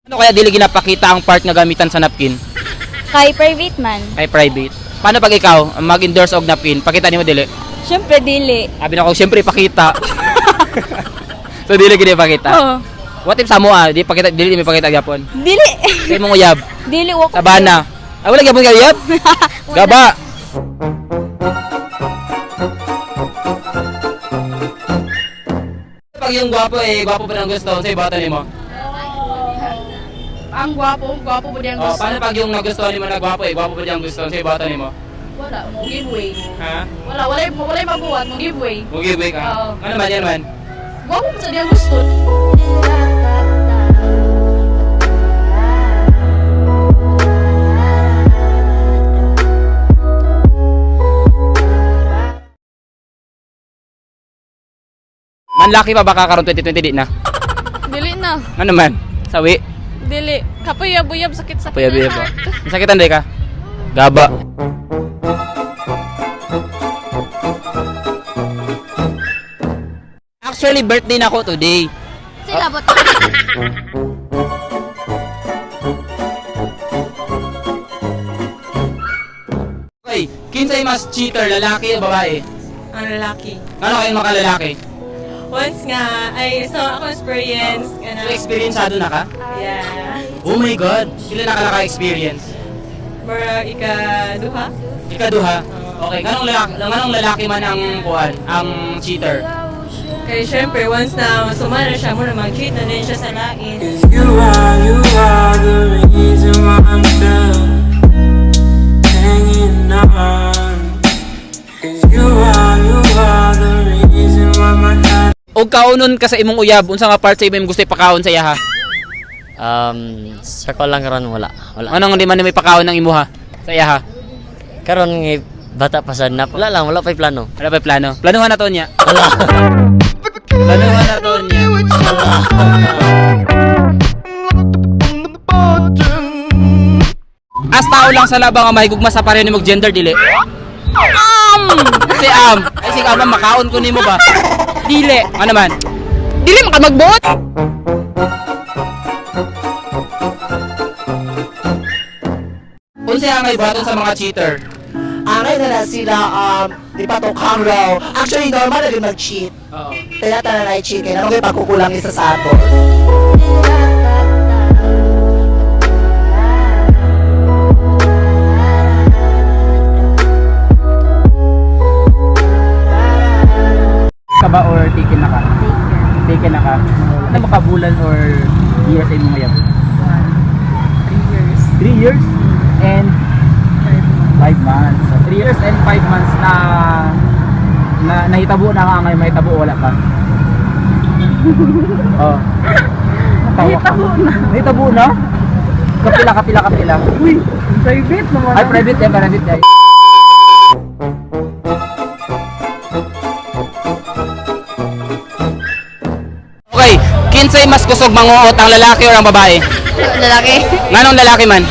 Ano kaya dili ginapakita ang part nga gamitan sa napkin? Kay private man. Kay private. Paano pag ikaw mag-endorse og napkin? Pakita nimo dili. Siyempre, dili. Sabi na ko siyempre pakita. So dili gid pakita. Oo. What if samo di pakita dili mi pakita gyapon. Dili. Kay mong uyab. Dili wako. Sabana. Ay wala gyapon kay uyab. Gaba. Pag yung gwapo gwapo pa nang gusto sa bata nimo. Ang gwapo po diyang Oh, gusto. paano pag yung nagustuhan nimo na gwapo gwapo pa diyang gusto sa bata nimo? Wala, mo giveaway. Ha? Wala mabuhat, mo giveaway. Mo give ka. Oo. Ano man yan man? Gwapo po sa diyang gusto. Manlaki pa baka karon 2020 di na. Dili na. Ano man? Sawi. Dili. Kapuyab-uyab sakit sa Payab ba? Sakitan day ka? Gaba. Actually birthday na ako today. Sila ba Okay, kinsay mas cheater, lalaki o babae? Ang lalaki. Ano kayong mga lalaki? Once nga, ay so ako experience ka na. So, experienceado na ka? Yeah. Oh my God! Ilan na ka naka-experience? Mura ika-duha. Ikaduha? Okay, ganong lalaki man ang kuhan, ang cheater? Kaya syempre, once na sumana siya, muna mag-cheat na din siya sa lain. You are the reason why I'm still hanging on. 'Cause you are the reason why my heart. Og kaunon ka sa imong uyab, unsa nga part sa imong gusto ipakaon sa iya ha? Sa ko lang karon wala. Anong hindi man may pakaon ng imuha sa iya ha? Karon nga bata pa sad na. Wala pa plano. Wala pa plano? Planuhan na to niya. Wala. Planuhan na to niya. As tao lang sa labang nga mahigugma sa pareho nimong gender dili. Si ay si makaon ko nimo ba? Dili. Ano man? Dili man ka magbuhat. Unsa ang may baton sa mga cheater? Angay na sila, di pa tokhang raw. Actually, normal na rin mag-cheat. Oo. Kaya tanan na i-cheat. Kaya naman kayo pagkukulang isa sa ato. Ka ba or taken na ka? Taken na ka. Ano mo kabulan or years ay mga yab? 3 years. 3 years and 5 months. So 3 years and 5 months na nahitabo na ka ngayon, mahitabo wala pa. Oh. Nahitabo na. Kapila. Uy, private naman. Ay, private eh. Okay, kinsay mas kusog manguot, ang lalaki o ang babae? Lalaki. Nganong lalaki man?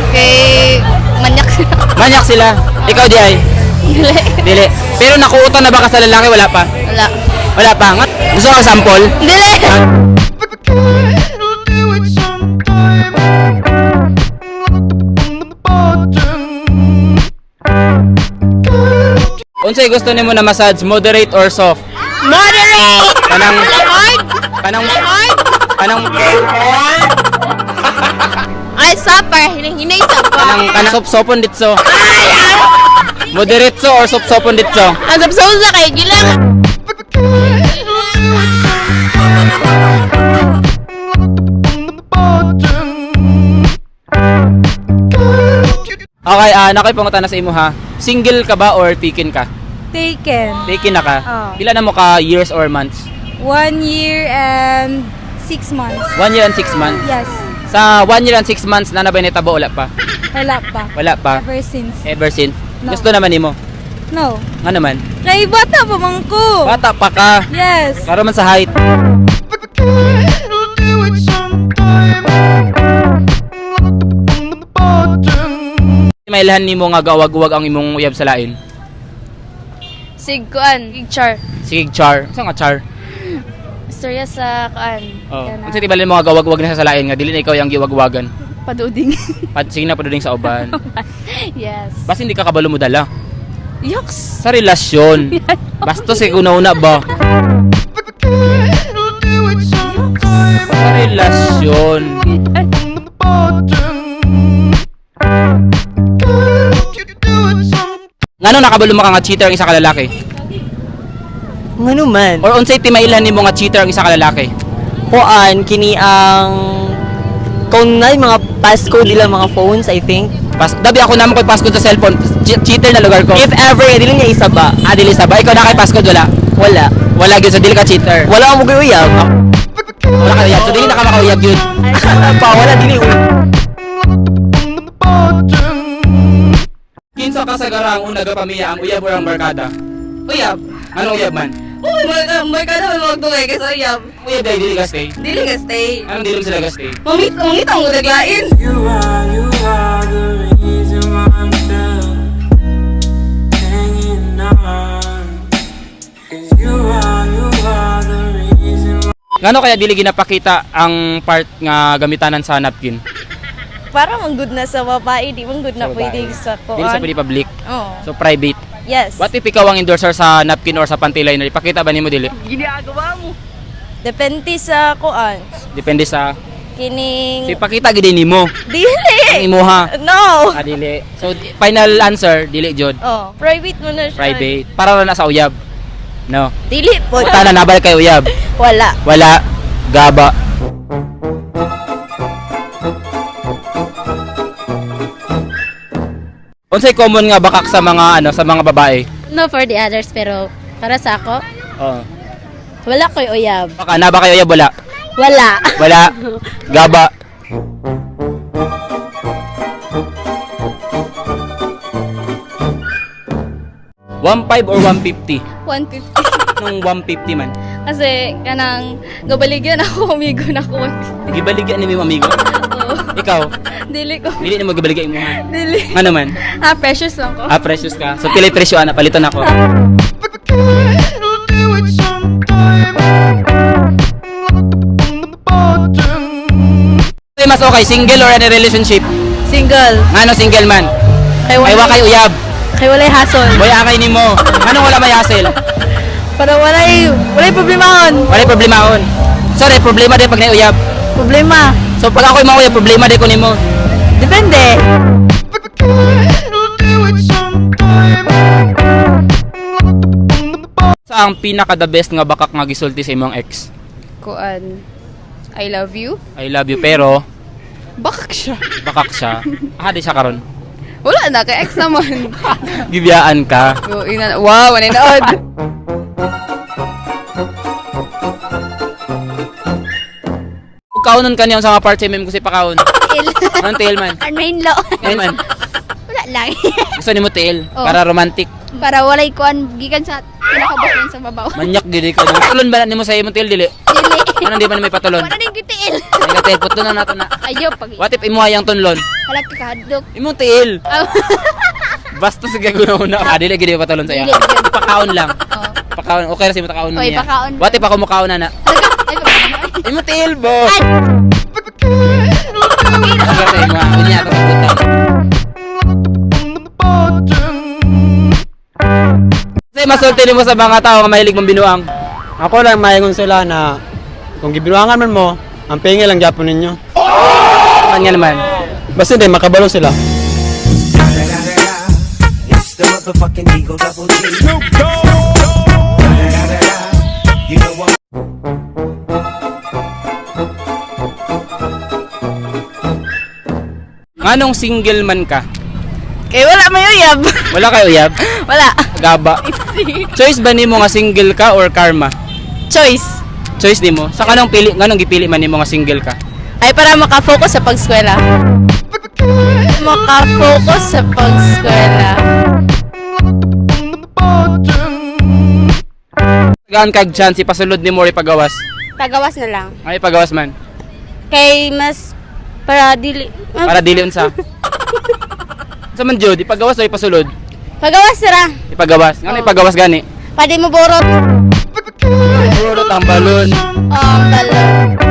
Kay manyak sila. Manyak sila. Ikaw di ay? Dili. Dili. Pero nakuutan na ba ka sa lalaki? Wala pa? Wala. Wala pa. Gusto ka sample? Dili. Unsay gusto nimo na massage, moderate or soft? Moderate. Kanang Hard. kanang Hard. kanang Ay, sapa. Hinay sapa. kanang sop-sopon ditso. Moderate so or sop-sopon ditso? Ang sapsausa kay gilang. Okay, nakoy pangutan na sa imo ha. Single ka ba or taken ka? Taken. Taken na ka. Oh. Pila na mo ka years or months? 1 year and 6 months. 1 year and 6 months. Yes. Sa 1 year and 6 months na ba nitabo wala pa? Wala pa. Wala pa. Ever since. Ever since. No. Gusto naman nimo. No. Nga naman. Kay bata pa man ko. Bata pa ka. Yes. Para man sa height. Mailhan nimo nga gawag-uwag ang imong uyab sa lain. Sigkuan. Char. Sige, char. Saan nga char? istorya sa kaan. Oh. Unsa tibali mo nga gawag-wag na sa salain nga dili na ikaw yang giwag-wagan. Paduding. Sige na paduding sa uban. Yes. Basta hindi ka kabalo mo dala. Yucks. Sa relasyon. Basta si una-una ba? Sa relasyon. Ngano nakabalo mo ka nga cheater ang isa ka lalaki? Ngano man? Or unsay timailan nimo nga cheater ang isa ka lalaki? Kuan kini ang kung na mga passcode nila mga phones, I think. Dabi ako naman ko'y passcode sa cellphone. Cheater na lugar ko. If ever, dili niya isa ba? Dili sa ba? Ikaw na kay passcode wala? Wala. Wala gyud sa dili ka cheater. Wala akong maguyab. Wala ka uyab. So dili na ka makauyab yun. Pa, wala dili. Kinsa ka sa garang una ga pamiya ang uyab or ang barkada? Uyab. Anong uyab man? Uy, may ka naman magdugay kasi uyab. Uyab dahil dili ka stay. Dili ka stay. Anong dili sila ka stay? Mangit ang udaglain. You are the reason why I'm still hanging on. 'Cause you are the reason why. Ngano kaya dili ginapakita ang part nga gamitanan sa napkin? Para manggod na sa babae, di manggod na Sa pwede babae. sa Dili sa pwede public. Oh. So private. Yes. What if ikaw ang endorser sa napkin or sa panty liner? Ipakita ba nimo dili? Depende sa kuan. Depende sa Kining... ipakita gid nimo. Dili! Ang imuha. No! Dili. So final answer dili jud. Oh, private mo na siya. Private. Para na sa uyab. No. Dili po. Puta na nabal kay uyab. Wala. Wala. Gaba. Unsay common nga bakak sa mga sa mga babae? No for the others, pero para sa ako, Oh. wala ko'y uyab. Baka na ba kayo uyab wala? Wala. Wala. Gaba. $1.5 or 150? 150. Nung 150 man. Kasi kanang gabaligyan ako, umigo na ako 150. Gibaligyan ni mo amigo. Oo. Ikaw, Dili ko. dili ni mo gibaligyan mo ha. Dili. Ano man? Precious lang ko. Precious ka. So pili presyo ana paliton ako. Mas okay, single or any relationship? Single. Ngano single man? Kay Ay wa kay uyab. Kay walay hasol. Boy akay nimo. Ngano wala may hassle? Para walay problema on. Wala problema on. Sorry, problema din pag nauyab. Problema. So pag ako'y mauyab, problema din ko nimo. Depende. Sa ang pinaka the best nga bakak nga gisulti sa imong ex? Kuan. I love you. I love you pero Bakak siya. bakak siya. Di siya karon. Wala na, kay ex naman. Gibiyaan ka. Wow, maninood. Kung kaunon ka niya sa mga part time ko si pakaon. Tail. Anong tail man? Main lo. Ano man? Wala lang. Gusto nimo tail Oh. para romantic. Para walay kuan gikan sa pinakabos yun sa babaw. Manyak gidi ka. Tulon ba nimo sa imong tail dili? Dili. Ano di ba na may patulon? Wala din gitiil. Ay tail putlo na nato na. Ayo pag. What if imo hayang tunlon? Wala ka kahadlok. Imong tail. Aw. Basta sige una. Dili gidi patulon sa iya. Dili, dili. Pakaon lang. Oh. Pakaon. Okay ra si mo takaon Oy, niya. pakaon. What if ako mo kaon na? Imo tail bo. Aga sa imo. Unya to sa Say masulti nimo sa mga tao nga mahilig mong binuang. Ako lang mahingon sila na kung gibinuangan man mo, ang pingi lang gyapon ninyo. Man nga naman. Basta hindi makabalo sila. Nganong single man ka? Kay wala may uyab. Wala kay uyab? Wala. Gaba. Choice ba nimo nga single ka or karma? Choice. Choice nimo. Sa kanang pili, nganong gipili man nimo nga single ka? Ay para makafocus sa pagskwela. Makafocus sa pagskwela. Gaan kag chance ipasulod nimo ri pagawas. Pagawas na lang. Ay pagawas man. Kay mas para dili. Para dili unsa. Sa man jud ipagawas o ipasulod? Pagawas ra. Ipagawas. Ngano ipagawas gani? Pwede mo borot. Burot ang balon. Balon.